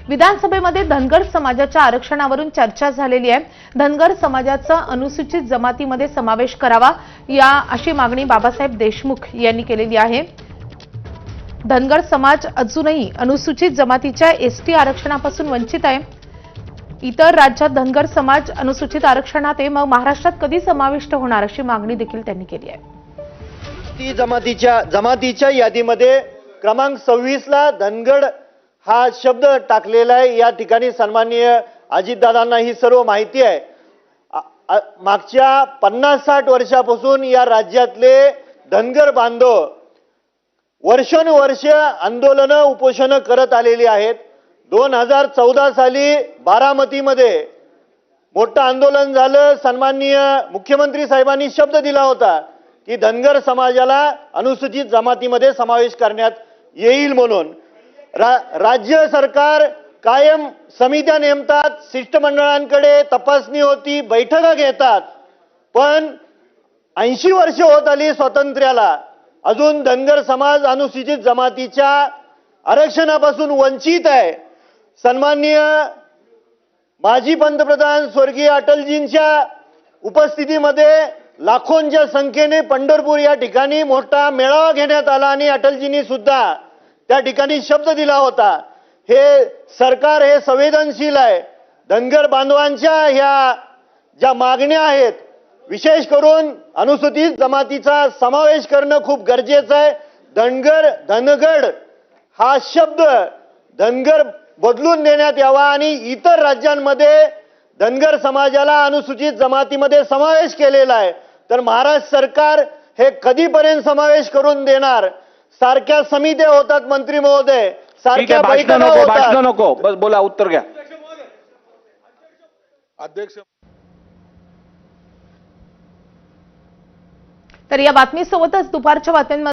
विधानसभेमध्ये धनगर समाजाच्या आरक्षणावरून चर्चा झालेली आहे। धनगर समाजाचा अनुसूचित जमातीमध्ये समावेश करावा अशी मागणी बाबासाहेब देशमुख यांनी केलेली आहे। धनगर समाज अजूनही अनुसूचित जमातीच्या एसटी आरक्षणापासून वंचित आहे। इतर राज्यात धनगर समाज अनुसूचित आरक्षणात आहे, मग महाराष्ट्रात कधी समाविष्ट होणार अशी मागणी देखील त्यांनी केली आहे। ती जमातीच्या यादीमध्ये क्रमांक 26 ला धनगड हा शब्द टाकलेला आहे। या ठिकाणी सन्माननीय अजितदादांना ही सर्व माहिती आहे। मागच्या 50-60 वर्षापासून या राज्यातले धनगर बांधव वर्षानुवर्ष आंदोलन उपोषण करत आलेली आहेत। 2014 साली बारामतीमध्ये मोठं आंदोलन झालं। सन्माननीय मुख्यमंत्री साहेबांनी शब्द दिला होता की धनगर समाजाला अनुसूचित जमातीमध्ये समावेश करण्यात येईल म्हणून। राज्य सरकार कायम समित्या नेमतात, शिष्टमंडळांकडे तपासणी होती, बैठका घेतात, पण 80 वर्ष होत आली स्वातंत्र्याला, अजून धनगर समाज अनुसूचित जमातीच्या आरक्षणापासून वंचित आहे। सन्माननीय माजी पंतप्रधान स्वर्गीय अटलजींच्या उपस्थितीमध्ये लाखोंच्या संख्येने पंढरपूर या ठिकाणी मोठा मेळावा घेण्यात आला आणि अटलजींनी सुद्धा त्या ठिकाणी शब्द दिला होता। हे सरकार हे संवेदनशील आहे। धनगर बांधवांच्या ह्या ज्या मागण्या आहेत, विशेष करून अनुसूचित जमातीचा समावेश करणं खूप गरजेचं आहे। धनगड हा शब्द धनगर बदलून देण्यात यावा आणि इतर राज्यांमध्ये धनगर समाजाला अनुसूचित जमातीमध्ये समावेश केलेला आहे, तर महाराष्ट्र सरकार हे कधीपर्यंत समावेश करून देणार? सारख्या समित्या होतात मंत्री महोदय, सारख्या बैठका होतात। भाषण नको, बस बोला, उत्तर घ्या। अध्यक्ष तर या बातमीसोबतच दुपारच्या बातम्यांमध्ये